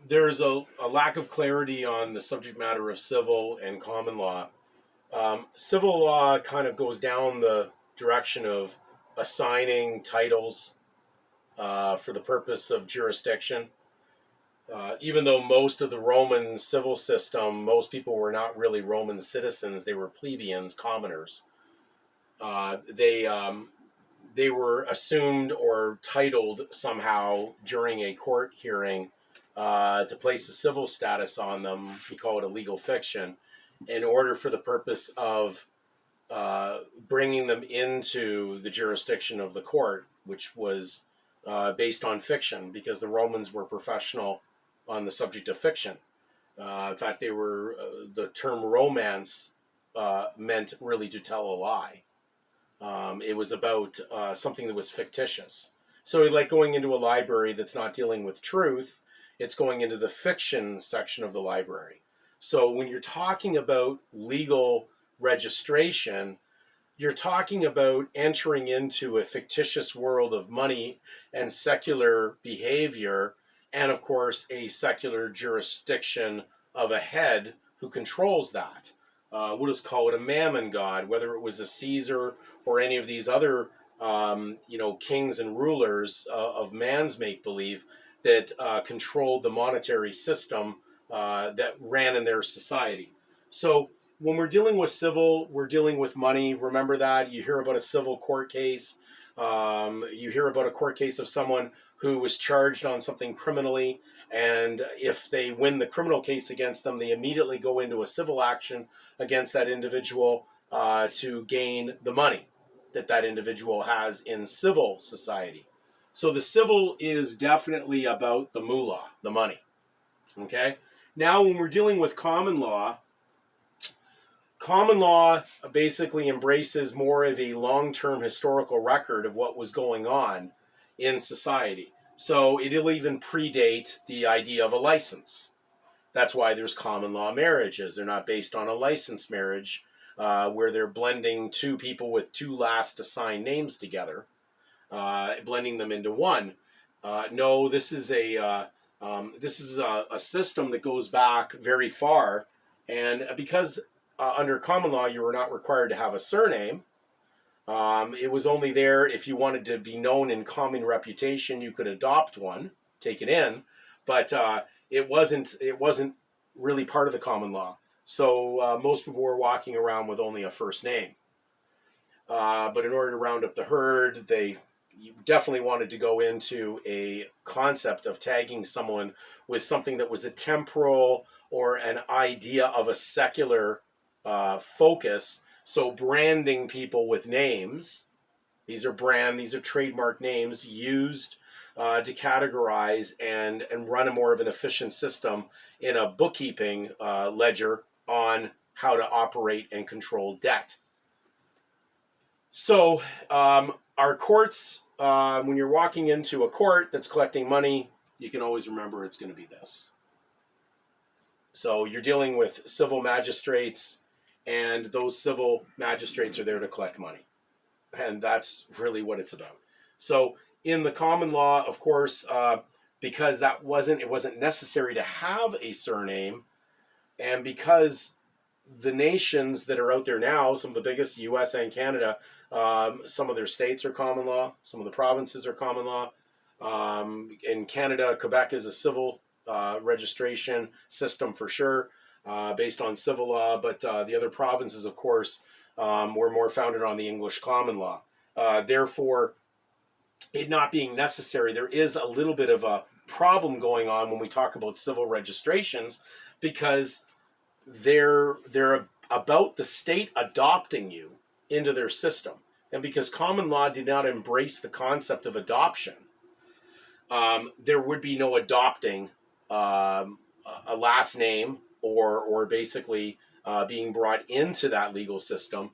there's a lack of clarity on the subject matter of civil and common law. Civil law kind of goes down the direction of assigning titles for the purpose of jurisdiction. Even though most of the Roman civil system, most people were not really Roman citizens, they were plebeians, commoners. They were assumed or titled somehow during a court hearing to place a civil status on them. We call it a legal fiction, in order for the purpose of bringing them into the jurisdiction of the court, which was based on fiction, because the Romans were professional on the subject of fiction. In fact, the term romance meant really to tell a lie. It was about something that was fictitious. So like going into a library that's not dealing with truth, it's going into the fiction section of the library. So when you're talking about legal registration, you're talking about entering into a fictitious world of money and secular behavior, and of course a secular jurisdiction of a head who controls that. We'll just call it a mammon god, whether it was a Caesar or any of these other kings and rulers of man's make-believe that controlled the monetary system that ran in their society. So when we're dealing with civil, we're dealing with money. Remember that. You hear about a civil court case. You hear about a court case of someone who was charged on something criminally, and if they win the criminal case against them, they immediately go into a civil action against that individual to gain the money that individual has in civil society. So the civil is definitely about the moolah, the money. Okay? Now when we're dealing with common law basically embraces more of a long-term historical record of what was going on in society. So it'll even predate the idea of a license. That's why there's common law marriages. They're not based on a licensed marriage where they're blending two people with two last assigned names together, blending them into one. No, this is a system that goes back very far, and because under common law you were not required to have a surname. It was only there if you wanted to be known in common reputation, you could adopt one, take it in, but it wasn't really part of the common law. So most people were walking around with only a first name. But in order to round up the herd, you definitely wanted to go into a concept of tagging someone with something that was a temporal or an idea of a secular focus. So branding people with names. These are trademark names used to categorize and run a more of an efficient system in a bookkeeping ledger on how to operate and control debt. So our courts, when you're walking into a court that's collecting money, you can always remember it's going to be this. So you're dealing with civil magistrates, and those civil magistrates are there to collect money. And that's really what it's about. So in the common law, of course, because it wasn't necessary to have a surname, and because the nations that are out there now, some of the biggest, US and Canada, some of their states are common law, some of the provinces are common law. In Canada, Quebec is a civil registration system for sure, based on civil law, but the other provinces, of course, were more founded on the English common law. Therefore, it not being necessary, there is a little bit of a problem going on when we talk about civil registrations, because they're about the state adopting you into their system. And because common law did not embrace the concept of adoption, there would be no adopting a last name or basically being brought into that legal system.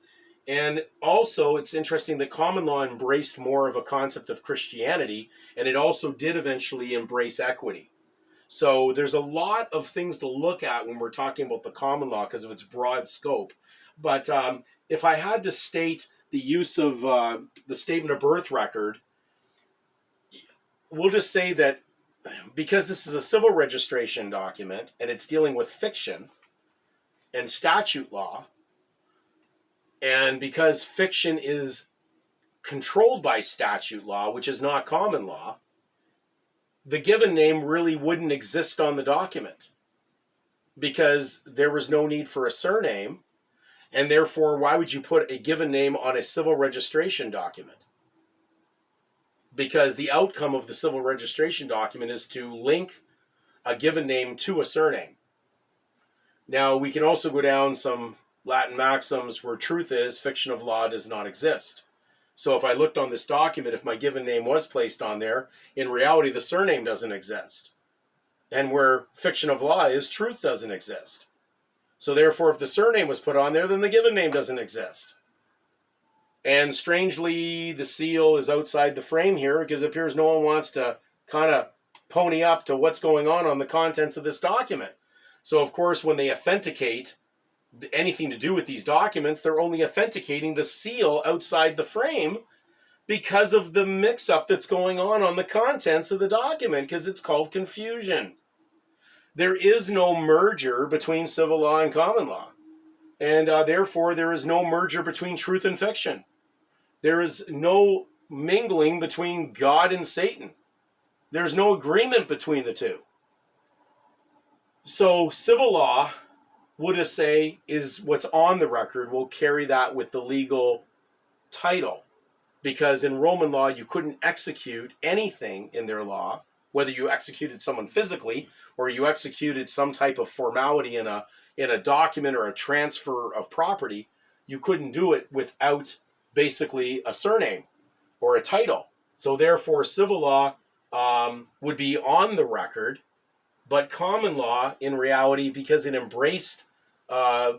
And also, it's interesting that common law embraced more of a concept of Christianity, and it also did eventually embrace equity. So there's a lot of things to look at when we're talking about the common law because of its broad scope. But if I had to state the use of the statement of birth record, we'll just say that because this is a civil registration document and it's dealing with fiction and statute law, and because fiction is controlled by statute law, which is not common law, the given name really wouldn't exist on the document because there was no need for a surname, and therefore why would you put a given name on a civil registration document? Because the outcome of the civil registration document is to link a given name to a surname. Now, we can also go down some Latin maxims where truth is, fiction of law does not exist. So if I looked on this document, if my given name was placed on there, in reality, the surname doesn't exist. And where fiction of law is, truth doesn't exist. So therefore, if the surname was put on there, then the given name doesn't exist. And strangely, the seal is outside the frame here because it appears no one wants to kind of pony up to what's going on the contents of this document. So of course, when they authenticate anything to do with these documents, they're only authenticating the seal outside the frame because of the mix-up that's going on the contents of the document, because it's called confusion. There is no merger between civil law and common law. And therefore, there is no merger between truth and fiction. There is no mingling between God and Satan. There's no agreement between the two. So civil law would say is what's on the record. Will carry that with the legal title. Because in Roman law, you couldn't execute anything in their law, whether you executed someone physically or you executed some type of formality in a document or a transfer of property. You couldn't do it without basically a surname or a title. So therefore, civil law would be on the record, but common law, in reality, because it embraced a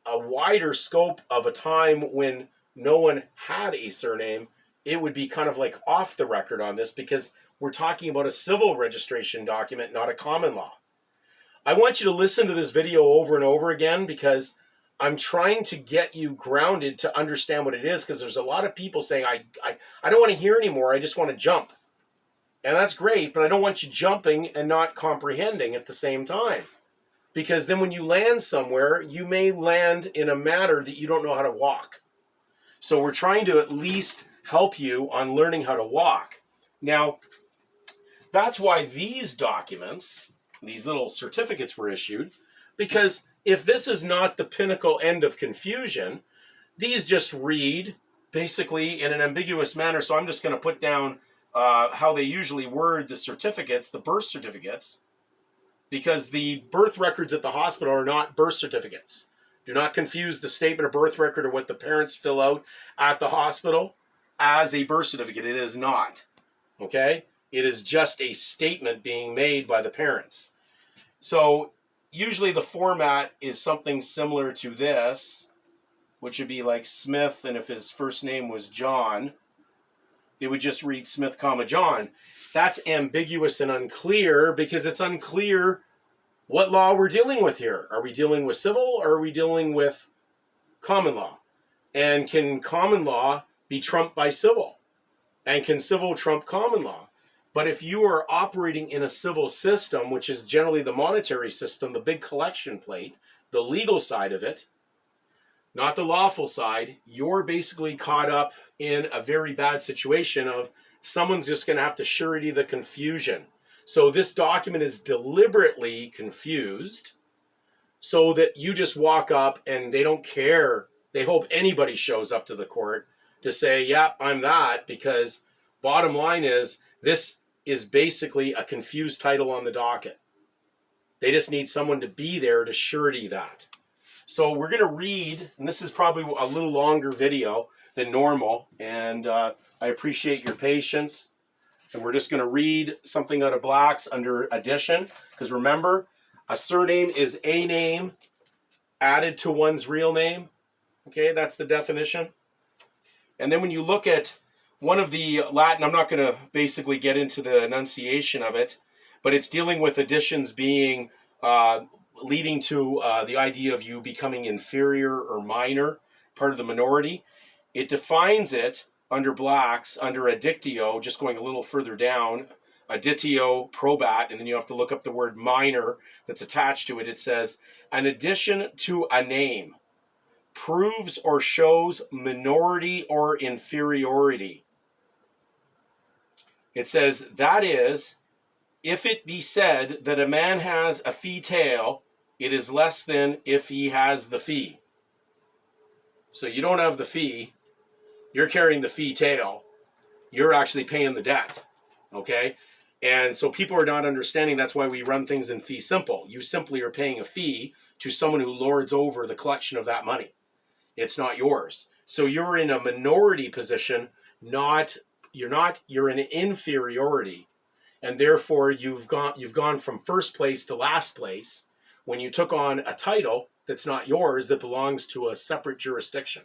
wider scope of a time when no one had a surname, it would be kind of like off the record on this because we're talking about a civil registration document, not a common law. I want you to listen to this video over and over again because I'm trying to get you grounded to understand what it is, because there's a lot of people saying, I don't want to hear anymore, I just want to jump. And that's great, but I don't want you jumping and not comprehending at the same time. Because then when you land somewhere, you may land in a matter that you don't know how to walk. So we're trying to at least help you on learning how to walk. Now, that's why these documents, these little certificates were issued, because if this is not the pinnacle end of confusion, these just read basically in an ambiguous manner. So I'm just going to put down how they usually word the certificates, the birth certificates, because the birth records at the hospital are not birth certificates. Do not confuse the statement of birth record or what the parents fill out at the hospital as a birth certificate. It is not. Okay? It is just a statement being made by the parents. So usually the format is something similar to this, which would be like Smith, and if his first name was John, it would just read Smith, comma, John. That's ambiguous and unclear because it's unclear what law we're dealing with here. Are we dealing with civil or are we dealing with common law? And can common law be trumped by civil? And can civil trump common law? But if you are operating in a civil system, which is generally the monetary system, the big collection plate, the legal side of it, not the lawful side, you're basically caught up in a very bad situation of someone's just going to have to surety the confusion. So this document is deliberately confused so that you just walk up and they don't care. They hope anybody shows up to the court to say, yeah, I'm that, because bottom line is this is basically a confused title on the docket. They just need someone to be there to surety that. So we're going to read, and this is probably a little longer video than normal, and I appreciate your patience. And we're just going to read something out of Black's under addition, because remember, a surname is a name added to one's real name. Okay, that's the definition. And then when you look at one of the Latin, I'm not going to basically get into the enunciation of it, but it's dealing with additions being leading to the idea of you becoming inferior or minor, part of the minority. It defines it under Black's, under addictio, just going a little further down, additio probat, and then you have to look up the word minor that's attached to it. It says, an addition to a name proves or shows minority or inferiority. It says, that is, if it be said that a man has a fee tail, it is less than if he has the fee. So you don't have the fee, you're carrying the fee tail, you're actually paying the debt, okay? And so people are not understanding. That's why we run things in fee simple. You simply are paying a fee to someone who lords over the collection of that money. It's not yours. So you're in a minority position, you're in an inferiority. And therefore you've gone from first place to last place when you took on a title that's not yours, that belongs to a separate jurisdiction.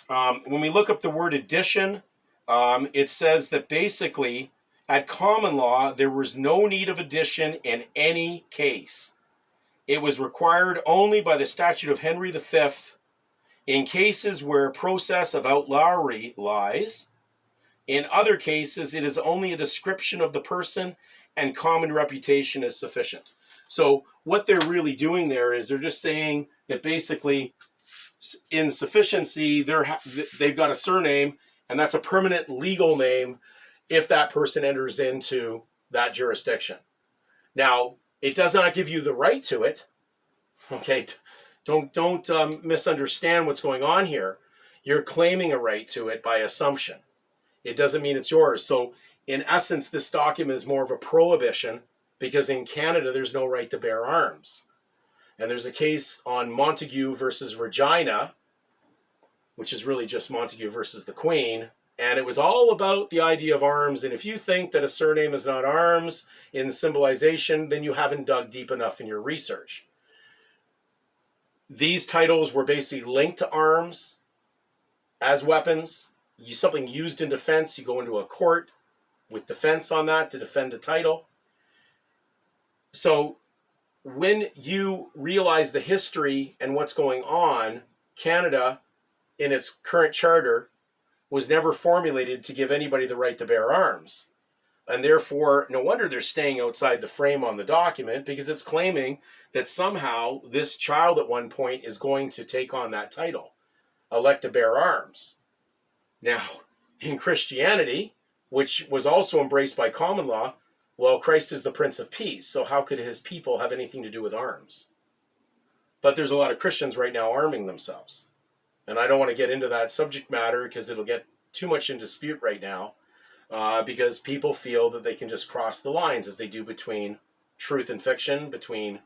When we look up the word addition, it says that basically at common law, there was no need of addition in any case. It was required only by the statute of Henry V in cases where a process of outlawry lies. In other cases, it is only a description of the person and common reputation is sufficient. So what they're really doing there is they're just saying that basically in sufficiency, they've got a surname, and that's a permanent legal name if that person enters into that jurisdiction. Now, it does not give you the right to it. Okay, don't misunderstand what's going on here. You're claiming a right to it by assumption. It doesn't mean it's yours. So in essence, this document is more of a prohibition because in Canada, there's no right to bear arms. And there's a case on Montague versus Regina, which is really just Montague versus the Queen. And it was all about the idea of arms. And if you think that a surname is not arms in symbolization, then you haven't dug deep enough in your research. These titles were basically linked to arms as weapons. Something used in defense, you go into a court with defense on that to defend a title. So when you realize the history and what's going on, Canada, in its current charter, was never formulated to give anybody the right to bear arms. And therefore, no wonder they're staying outside the frame on the document, because it's claiming that somehow this child at one point is going to take on that title, elect to bear arms. Now, in Christianity, which was also embraced by common law, well, Christ is the Prince of Peace, so how could his people have anything to do with arms? But there's a lot of Christians right now arming themselves. And I don't want to get into that subject matter because it'll get too much in dispute right now, because people feel that they can just cross the lines as they do between truth and fiction, between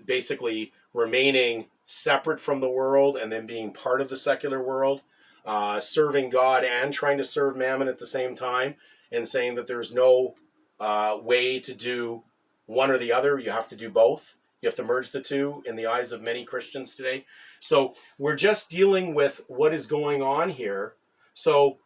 basically remaining separate from the world and then being part of the secular world, serving God and trying to serve Mammon at the same time, and saying that there's no way to do one or the other. You have to do both. You have to merge the two in the eyes of many Christians today. So we're just dealing with what is going on here. So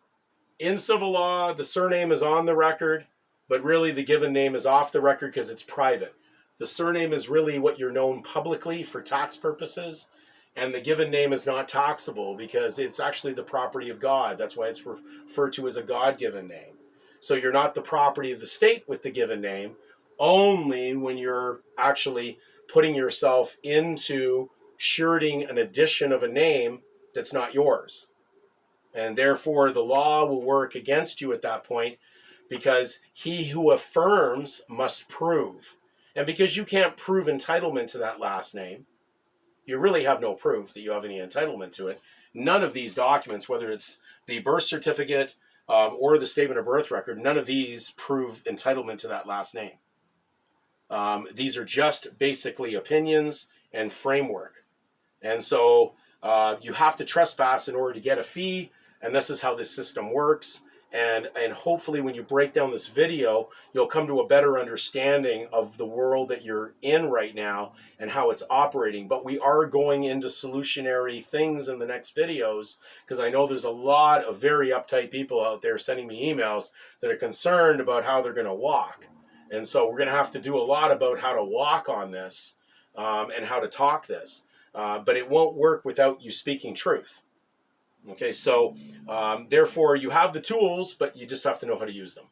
in civil law, the surname is on the record, but really the given name is off the record because it's private. The surname is really what you're known publicly for tax purposes, and the given name is not taxable because it's actually the property of God. That's why it's referred to as a God-given name. So you're not the property of the state with the given name, only when you're actually putting yourself into suretying an addition of a name that's not yours. And therefore, the law will work against you at that point, because he who affirms must prove. And because you can't prove entitlement to that last name, you really have no proof that you have any entitlement to it. None of these documents, whether it's the birth certificate or the statement of birth record, none of these prove entitlement to that last name. These are just basically opinions and framework. And so you have to trespass in order to get a fee, and this is how this system works. And hopefully when you break down this video, you'll come to a better understanding of the world that you're in right now and how it's operating. But we are going into solutionary things in the next videos, because I know there's a lot of very uptight people out there sending me emails that are concerned about how they're going to walk. And so we're going to have to do a lot about how to walk on this and how to talk this. But it won't work without you speaking truth. Okay, so therefore you have the tools, but you just have to know how to use them.